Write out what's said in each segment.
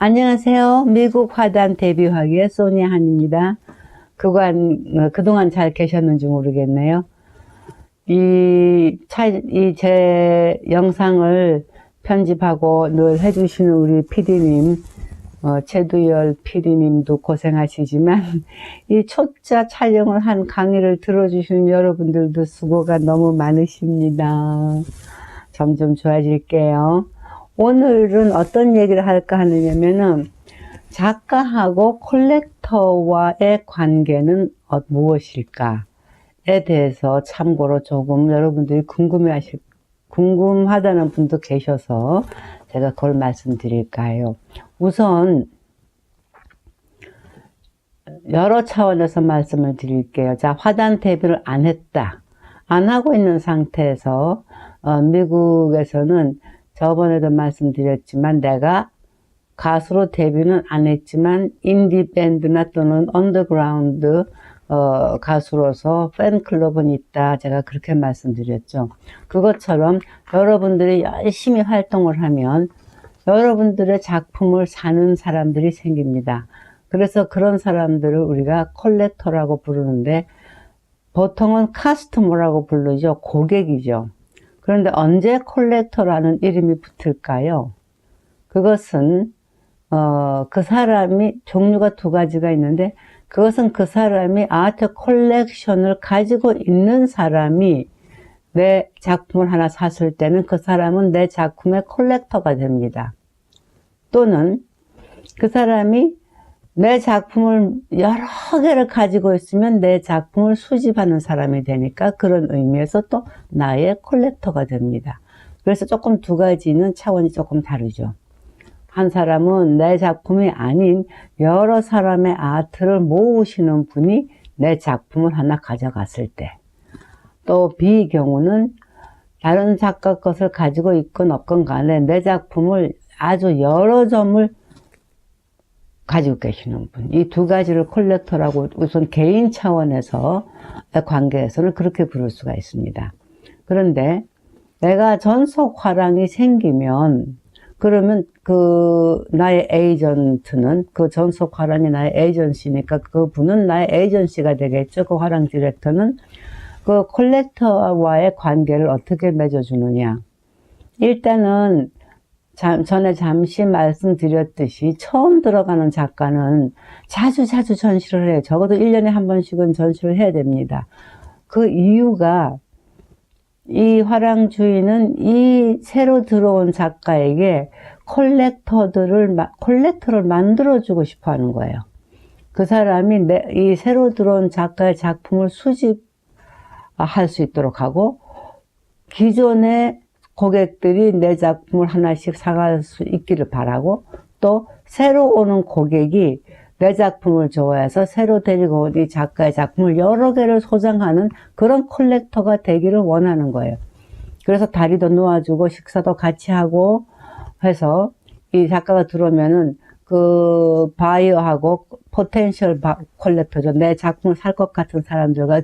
안녕하세요. 미국 화단 데뷔하기의 소니한입니다. 그동안 잘 계셨는지 모르겠네요. 제 영상을 편집하고 늘 해주시는 우리 PD님, 최두열 PD님도 고생하시지만, 이 초짜 촬영을 한 강의를 들어주시는 여러분들도 수고가 너무 많으십니다. 점점 좋아질게요. 오늘은 어떤 얘기를 할까 하느냐면은, 작가하고 콜렉터와의 관계는 무엇일까에 대해서 참고로 조금 여러분들이 궁금하다는 분도 계셔서 제가 그걸 말씀드릴까요? 우선 여러 차원에서 말씀을 드릴게요. 자, 화단 데뷔를 안 했다. 안 하고 있는 상태에서 미국에서는 저번에도 말씀드렸지만 내가 가수로 데뷔는 안 했지만 인디 밴드나 또는 언더그라운드 가수로서 팬클럽은 있다. 제가 그렇게 말씀드렸죠. 그것처럼 여러분들이 열심히 활동을 하면 여러분들의 작품을 사는 사람들이 생깁니다. 그래서 그런 사람들을 우리가 콜렉터라고 부르는데 보통은 카스터머라고 부르죠. 고객이죠. 그런데 언제 콜렉터라는 이름이 붙을까요? 그것은 그 사람이 종류가 두 가지가 있는데 그것은 그 사람이 아트 콜렉션을 가지고 있는 사람이 내 작품을 하나 샀을 때는 그 사람은 내 작품의 콜렉터가 됩니다. 또는 그 사람이 내 작품을 여러 개를 가지고 있으면 내 작품을 수집하는 사람이 되니까 그런 의미에서 또 나의 콜렉터가 됩니다. 그래서 조금 두 가지는 차원이 조금 다르죠. 한 사람은 내 작품이 아닌 여러 사람의 아트를 모으시는 분이 내 작품을 하나 가져갔을 때, 또 B 경우는 다른 작가 것을 가지고 있건 없건 간에 내 작품을 아주 여러 점을 가지고 계시는 분. 이 두 가지를 콜렉터라고 우선 개인 차원에서 관계에서는 그렇게 부를 수가 있습니다. 그런데 내가 전속 화랑이 생기면 그러면 나의 에이전트는 그 전속 화랑이 나의 에이전시니까 그 분은 나의 에이전시가 되겠죠. 그 화랑 디렉터는 그 콜렉터와의 관계를 어떻게 맺어주느냐. 일단은 전에 잠시 말씀드렸듯이 처음 들어가는 작가는 자주 전시를 해요. 적어도 1년에 한 번씩은 전시를 해야 됩니다. 그 이유가 이 화랑 주인은 이 새로 들어온 작가에게 콜렉터를 만들어주고 싶어 하는 거예요. 그 사람이 이 새로 들어온 작가의 작품을 수집할 수 있도록 하고 기존의 고객들이 내 작품을 하나씩 사갈 수 있기를 바라고 또 새로 오는 고객이 내 작품을 좋아해서 새로 데리고 온 이 작가의 작품을 여러 개를 소장하는 그런 콜렉터가 되기를 원하는 거예요. 그래서 다리도 놓아주고 식사도 같이 하고 해서 이 작가가 들어오면은 그 바이어하고 포텐셜 콜렉터죠. 내 작품을 살 것 같은 사람들과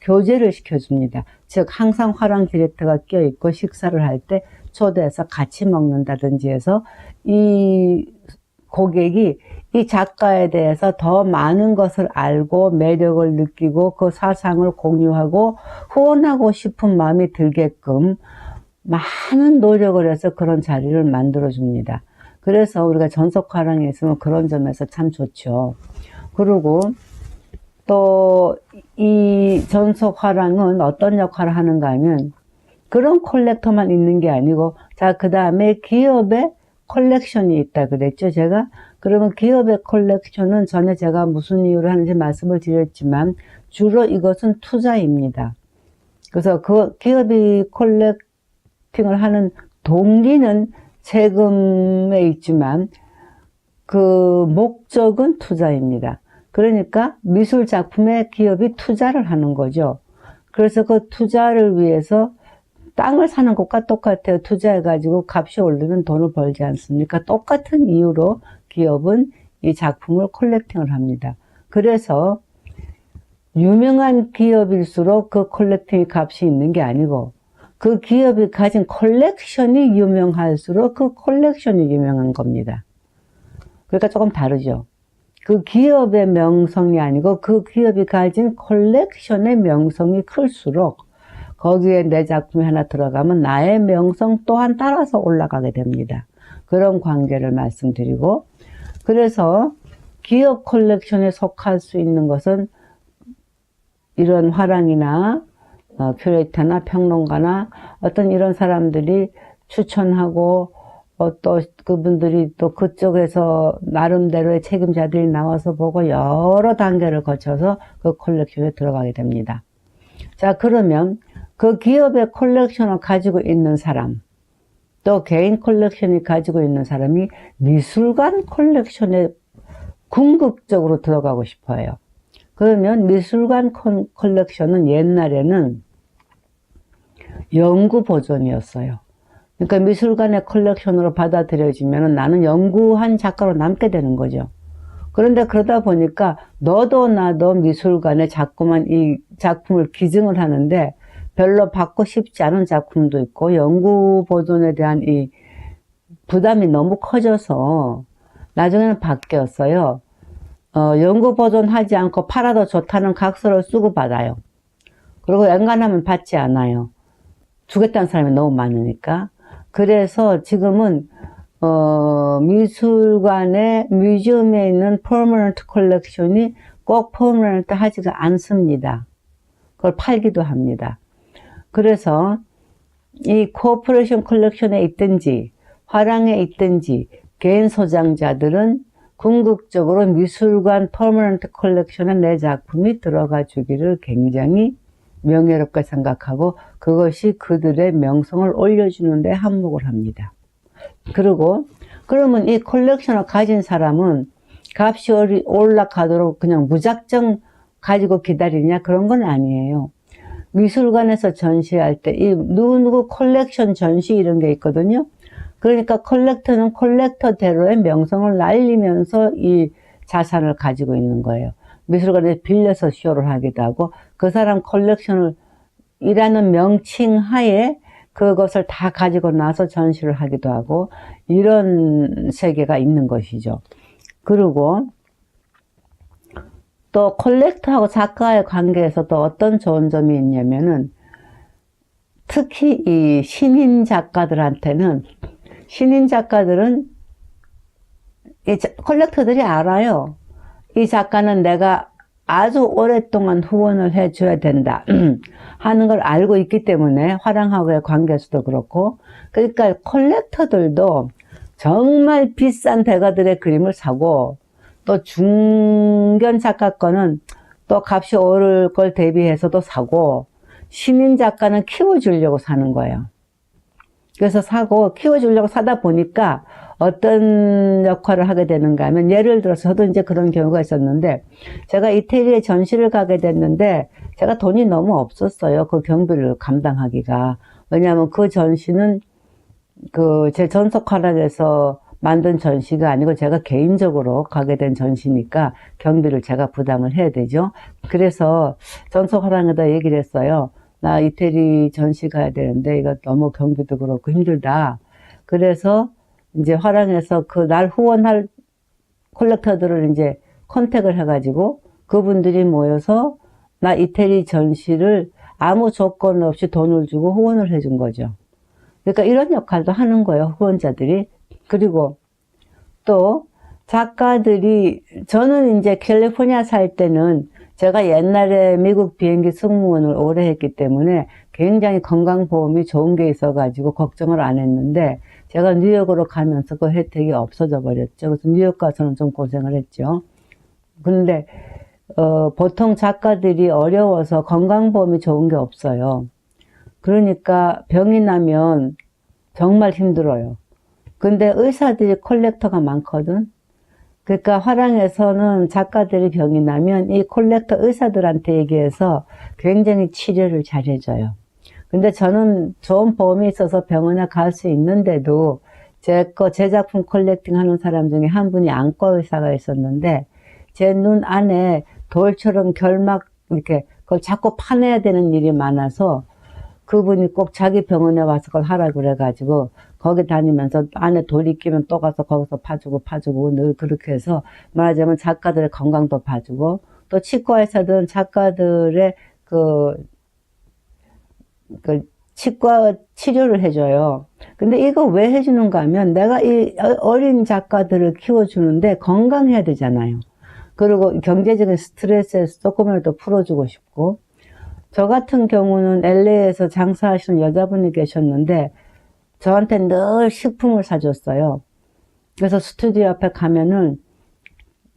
교제를 시켜줍니다. 즉 항상 화랑 디렉터가 껴있고 식사를 할 때 초대해서 같이 먹는다든지 해서 이 고객이 이 작가에 대해서 더 많은 것을 알고 매력을 느끼고 그 사상을 공유하고 후원하고 싶은 마음이 들게끔 많은 노력을 해서 그런 자리를 만들어 줍니다. 그래서 우리가 전속 화랑에 있으면 그런 점에서 참 좋죠. 그리고 또 이 전속 화랑은 어떤 역할을 하는가 하면 그런 콜렉터만 있는 게 아니고 자, 그 다음에 기업의 콜렉션이 있다 그랬죠, 제가. 그러면 기업의 콜렉션은 전에 제가 무슨 이유로 하는지 말씀을 드렸지만 주로 이것은 투자입니다. 그래서 그 기업이 콜렉팅을 하는 동기는 세금에 있지만 그 목적은 투자입니다. 그러니까 미술 작품에 기업이 투자를 하는 거죠. 그래서 그 투자를 위해서 땅을 사는 것과 똑같아요. 투자해가지고 값이 오르면 돈을 벌지 않습니까? 똑같은 이유로 기업은 이 작품을 콜렉팅을 합니다. 그래서 유명한 기업일수록 그 콜렉팅의 값이 있는 게 아니고 그 기업이 가진 컬렉션이 유명할수록 그 컬렉션이 유명한 겁니다. 그러니까 조금 다르죠. 그 기업의 명성이 아니고 그 기업이 가진 컬렉션의 명성이 클수록 거기에 내 작품이 하나 들어가면 나의 명성 또한 따라서 올라가게 됩니다. 그런 관계를 말씀드리고, 그래서 기업 컬렉션에 속할 수 있는 것은 이런 화랑이나 큐레이터나 평론가나 어떤 이런 사람들이 추천하고 또 그분들이 또 그쪽에서 나름대로의 책임자들이 나와서 보고 여러 단계를 거쳐서 그 컬렉션에 들어가게 됩니다. 자, 그러면 그 기업의 컬렉션을 가지고 있는 사람, 또 개인 컬렉션이 가지고 있는 사람이 미술관 컬렉션에 궁극적으로 들어가고 싶어요. 그러면 미술관 컬렉션은 옛날에는 연구 보존이었어요. 그러니까 미술관의 컬렉션으로 받아들여지면 나는 연구한 작가로 남게 되는 거죠. 그런데 그러다 보니까 너도 나도 미술관에 자꾸만 이 작품을 기증을 하는데 별로 받고 싶지 않은 작품도 있고, 연구 보존에 대한 이 부담이 너무 커져서 나중에는 바뀌었어요. 연구 보존하지 않고 팔아도 좋다는 각서를 쓰고 받아요. 그리고 엔간하면 받지 않아요. 주겠다는 사람이 너무 많으니까. 그래서 지금은 미술관에, 뮤지엄에 있는 퍼머넌트 컬렉션이 꼭 퍼머넌트 하지가 않습니다. 그걸 팔기도 합니다. 그래서 이 코퍼레이션 컬렉션에 있든지 화랑에 있든지 개인 소장자들은 궁극적으로 미술관 퍼머넌트 컬렉션에 내 작품이 들어가 주기를 굉장히 명예롭게 생각하고 그것이 그들의 명성을 올려주는 데 한몫을 합니다. 그리고 그러면 이 컬렉션을 가진 사람은 값이 올라가도록 그냥 무작정 가지고 기다리냐, 그런 건 아니에요. 미술관에서 전시할 때 이 누구 컬렉션 전시 이런 게 있거든요. 그러니까 컬렉터는 컬렉터대로의 명성을 날리면서 이 자산을 가지고 있는 거예요. 미술관에 빌려서 쇼를 하기도 하고 그 사람 컬렉션을 이라는 명칭 하에 그것을 다 가지고 나서 전시를 하기도 하고 이런 세계가 있는 것이죠. 그리고 또 컬렉터하고 작가의 관계에서 또 어떤 좋은 점이 있냐면은 특히 이 신인 작가들한테는 신인 작가들은 이 컬렉터들이 알아요. 이 작가는 내가 아주 오랫동안 후원을 해줘야 된다 하는 걸 알고 있기 때문에 화랑하고의 관계에서도 그렇고, 그러니까 컬렉터들도 정말 비싼 대가들의 그림을 사고 또 중견 작가 거는 또 값이 오를 걸 대비해서도 사고 신인 작가는 키워주려고 사는 거예요. 그래서 사고 키워주려고 사다 보니까 어떤 역할을 하게 되는가 하면, 예를 들어서 저도 이제 그런 경우가 있었는데, 제가 이태리에 전시를 가게 됐는데 제가 돈이 너무 없었어요. 그 경비를 감당하기가. 왜냐하면 그 전시는 그 제 전속화랑에서 만든 전시가 아니고 제가 개인적으로 가게 된 전시니까 경비를 제가 부담을 해야 되죠. 그래서 전속화랑에다 얘기를 했어요. 나 이태리 전시 가야 되는데 이거 너무 경비도 그렇고 힘들다. 그래서 이제 화랑에서 그 날 후원할 콜렉터들을 이제 컨택을 해가지고 그분들이 모여서 나 이태리 전시를 아무 조건 없이 돈을 주고 후원을 해준 거죠. 그러니까 이런 역할도 하는 거예요, 후원자들이. 그리고 또 작가들이, 저는 이제 캘리포니아 살 때는 제가 옛날에 미국 비행기 승무원을 오래 했기 때문에 굉장히 건강보험이 좋은 게 있어가지고 걱정을 안 했는데, 제가 뉴욕으로 가면서 그 혜택이 없어져 버렸죠. 그래서 뉴욕 가서는 좀 고생을 했죠. 근데 보통 작가들이 어려워서 건강보험이 좋은 게 없어요. 그러니까 병이 나면 정말 힘들어요. 근데 의사들이 컬렉터가 많거든. 그러니까 화랑에서는 작가들이 병이 나면 이 컬렉터 의사들한테 얘기해서 굉장히 치료를 잘 해줘요. 근데 저는 좋은 보험이 있어서 병원에 갈 수 있는데도 제 작품 컬렉팅 하는 사람 중에 한 분이 안과 의사가 있었는데 제 눈 안에 돌처럼 결막 이렇게 그걸 자꾸 파내야 되는 일이 많아서 그분이 꼭 자기 병원에 와서 그걸 하라고 그래가지고 거기 다니면서 안에 돌이 끼면 또 가서 거기서 파주고 늘 그렇게 해서 말하자면 작가들의 건강도 봐주고 또 치과에서든 작가들의 그 치과 치료를 해줘요. 근데 이거 왜 해주는가 하면 내가 이 어린 작가들을 키워주는데 건강해야 되잖아요. 그리고 경제적인 스트레스에서 조금이라도 풀어주고 싶고 저 같은 경우는 LA에서 장사하시는 여자분이 계셨는데 저한테 늘 식품을 사줬어요. 그래서 스튜디오 앞에 가면은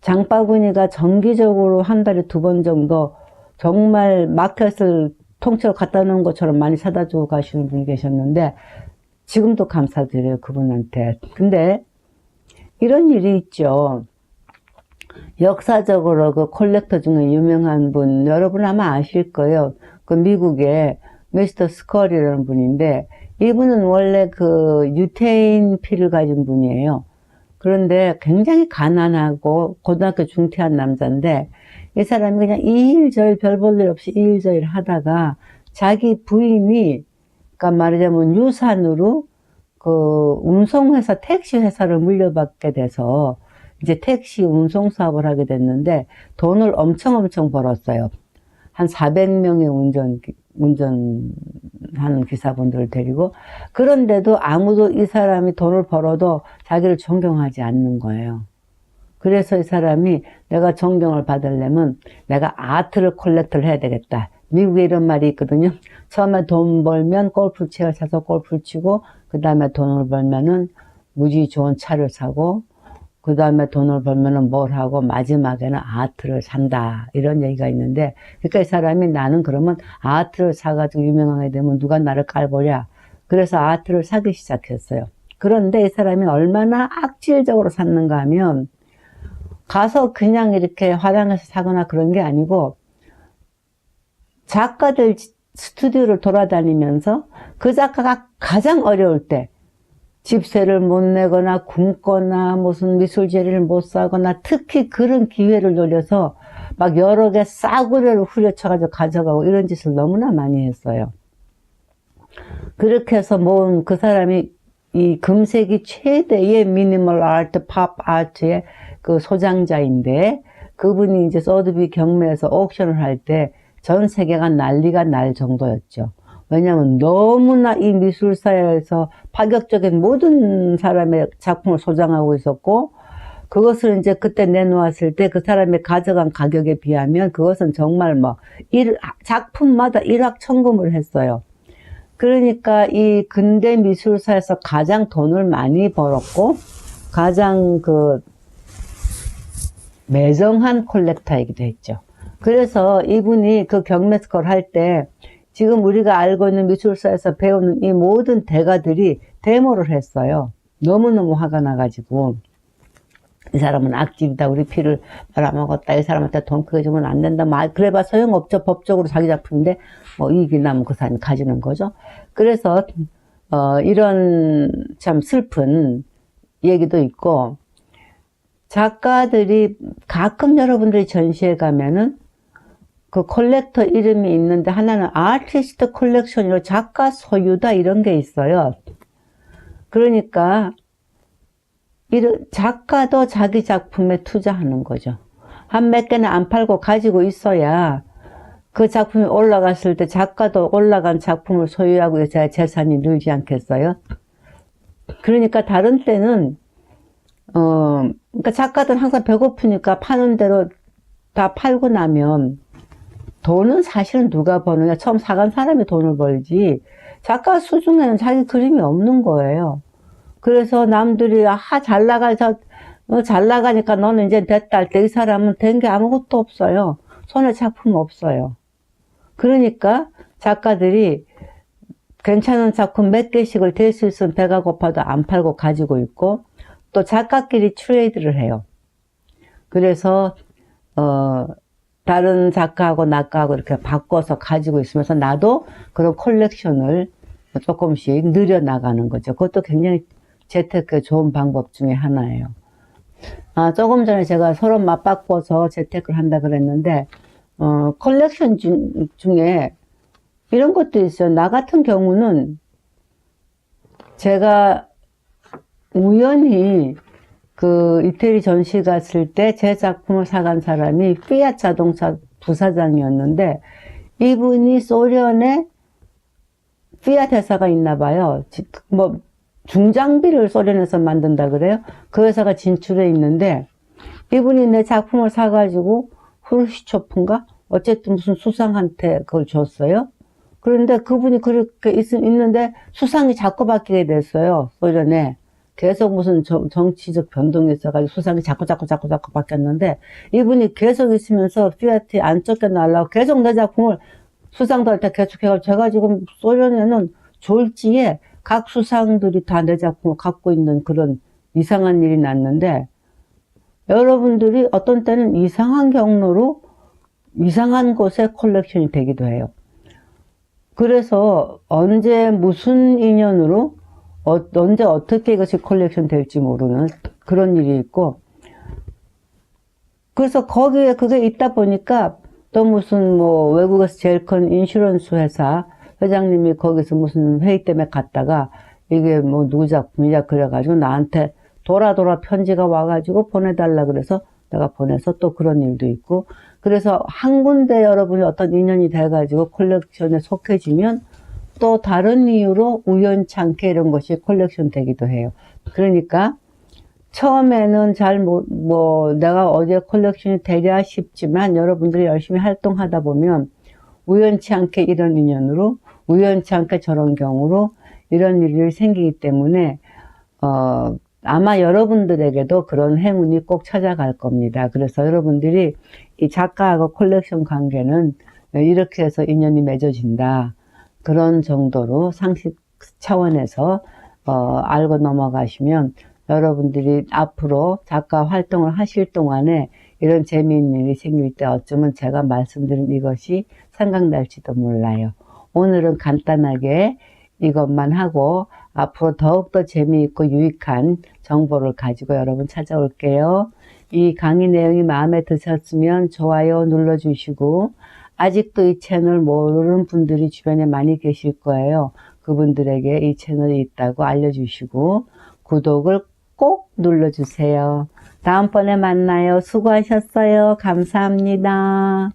장바구니가 정기적으로 한 달에 2번 정도 정말 마켓을 통째로 갖다 놓은 것처럼 많이 사다 주고 가시는 분이 계셨는데 지금도 감사드려요, 그분한테. 근데 이런 일이 있죠. 역사적으로 그 콜렉터 중에 유명한 분, 여러분 아마 아실 거예요. 그 미국의 미스터 스컬이라는 분인데 이분은 원래 그 유태인 피를 가진 분이에요. 그런데 굉장히 가난하고 고등학교 중퇴한 남자인데 이 사람이 그냥 이 일 저 일 별 볼 일 없이 이 일 저 일 하다가 자기 부인이 그러니까 말하자면 유산으로 그 운송회사 택시 회사를 물려받게 돼서 이제 택시 운송 사업을 하게 됐는데 돈을 엄청 벌었어요. 한 400명의 운전하는 기사분들을 데리고 그런데도 아무도 이 사람이 돈을 벌어도 자기를 존경하지 않는 거예요. 그래서 이 사람이 내가 존경을 받으려면 내가 아트를 콜렉트를 해야 되겠다. 미국에 이런 말이 있거든요. 처음에 돈 벌면 골프채를 사서 골프를 치고 그 다음에 돈을 벌면은 무지 좋은 차를 사고 그 다음에 돈을 벌면은 뭘 하고 마지막에는 아트를 산다. 이런 얘기가 있는데 그러니까 이 사람이 나는 그러면 아트를 사가지고 유명하게 되면 누가 나를 깔보랴. 그래서 아트를 사기 시작했어요. 그런데 이 사람이 얼마나 악질적으로 샀는가 하면 가서 그냥 이렇게 화장해서 사거나 그런 게 아니고 작가들 스튜디오를 돌아다니면서 그 작가가 가장 어려울 때 집세를 못 내거나 굶거나 무슨 미술 재료를 못 사거나 특히 그런 기회를 노려서 막 여러 개 싸구려를 후려쳐가지고 가져가고 이런 짓을 너무나 많이 했어요. 그렇게 해서 모은 그 사람이 이 금세기 최대의 미니멀 아트, 팝 아트의 그 소장자인데 그분이 이제 소드비 경매에서 옥션을 할 때 전 세계가 난리가 날 정도였죠. 왜냐하면 너무나 이 미술사에서 파격적인 모든 사람의 작품을 소장하고 있었고 그것을 이제 그때 내놓았을 때 그 사람이 가져간 가격에 비하면 그것은 정말 뭐 작품마다 일확천금을 했어요. 그러니까 이 근대 미술사에서 가장 돈을 많이 벌었고 가장 그 매정한 콜렉터이기도 했죠. 그래서 이분이 그 경매 스콜 할 때 지금 우리가 알고 있는 미술사에서 배우는 이 모든 대가들이 데모를 했어요. 너무너무 화가 나가지고 이 사람은 악질이다. 우리 피를 말아먹었다. 이 사람한테 돈 크게 주면 안 된다. 그래봐 소용없죠. 법적으로 자기 작품인데 뭐 이익이 나면 그 사람이 가지는 거죠. 그래서 이런 참 슬픈 얘기도 있고 작가들이 가끔 여러분들이 전시회 가면은 그 콜렉터 이름이 있는데 하나는 아티스트 콜렉션이고 작가 소유다 이런 게 있어요. 그러니까 작가도 자기 작품에 투자하는 거죠. 한 몇 개는 안 팔고 가지고 있어야 그 작품이 올라갔을 때 작가도 올라간 작품을 소유하고 있어야 재산이 늘지 않겠어요? 그러니까 다른 때는 그러니까 작가들은 항상 배고프니까 파는 대로 다 팔고 나면 돈은 사실은 누가 버느냐? 처음 사간 사람이 돈을 벌지 작가 수중에는 자기 그림이 없는 거예요. 그래서 남들이 잘 나가니까 너는 이제 됐다 할 때 이 사람은 된 게 아무것도 없어요. 손에 작품 없어요. 그러니까 작가들이 괜찮은 작품 몇 개씩을 될 수 있으면 배가 고파도 안 팔고 가지고 있고 또 작가끼리 트레이드를 해요. 그래서 다른 작가하고 작가하고 이렇게 바꿔서 가지고 있으면서 나도 그런 콜렉션을 조금씩 늘려나가는 거죠. 그것도 굉장히 재테크의 좋은 방법 중에 하나예요. 조금 전에 제가 서로 맞바꿔서 재테크를 한다 그랬는데 컬렉션 중에 이런 것도 있어요. 나 같은 경우는 제가 우연히 그 이태리 전시 갔을 때 제 작품을 사간 사람이 피앗 자동차 부사장이었는데 이분이 소련에 피앗 회사가 있나 봐요. 뭐 중장비를 소련에서 만든다 그래요. 그 회사가 진출해 있는데 이분이 내 작품을 사가지고 후르시초프인가 어쨌든 무슨 수상한테 그걸 줬어요. 그런데 그분이 그렇게 있는데 수상이 자꾸 바뀌게 됐어요. 소련에. 계속 무슨 정치적 변동이 있어가지고 수상이 자꾸 바뀌었는데 이분이 계속 있으면서 피아트 안 쫓겨나려고 계속 내 작품을 수상도 할 때 계속 해가지고 제가 지금 소련에는 졸지에 각 수상들이 다 내 작품을 갖고 있는 그런 이상한 일이 났는데 여러분들이 어떤 때는 이상한 경로로 이상한 곳에 컬렉션이 되기도 해요. 그래서 언제 무슨 인연으로 언제 어떻게 이것이 컬렉션 될지 모르는 그런 일이 있고 그래서 거기에 그게 있다 보니까 또 무슨 뭐 외국에서 제일 큰 인슈런스 회사 회장님이 거기서 무슨 회의 때문에 갔다가 이게 뭐 누구 작품이냐 그래가지고 나한테 돌아 편지가 와가지고 보내달라 그래서 내가 보내서 또 그런 일도 있고 그래서 한 군데 여러분이 어떤 인연이 돼가지고 컬렉션에 속해지면 또 다른 이유로 우연찮게 이런 것이 컬렉션 되기도 해요. 그러니까 처음에는 내가 어디에 컬렉션이 되랴 싶지만 여러분들이 열심히 활동하다 보면 우연치 않게 이런 인연으로 우연치 않게 저런 경우로 이런 일이 생기기 때문에 아마 여러분들에게도 그런 행운이 꼭 찾아갈 겁니다. 그래서 여러분들이 이 작가하고 컬렉션 관계는 이렇게 해서 인연이 맺어진다. 그런 정도로 상식 차원에서 알고 넘어가시면 여러분들이 앞으로 작가 활동을 하실 동안에 이런 재미있는 일이 생길 때 어쩌면 제가 말씀드린 이것이 생각날지도 몰라요. 오늘은 간단하게 이것만 하고 앞으로 더욱더 재미있고 유익한 정보를 가지고 여러분 찾아올게요. 이 강의 내용이 마음에 드셨으면 좋아요 눌러주시고 아직도 이 채널 모르는 분들이 주변에 많이 계실 거예요. 그분들에게 이 채널이 있다고 알려주시고 구독을 꼭 눌러주세요. 다음번에 만나요. 수고하셨어요. 감사합니다.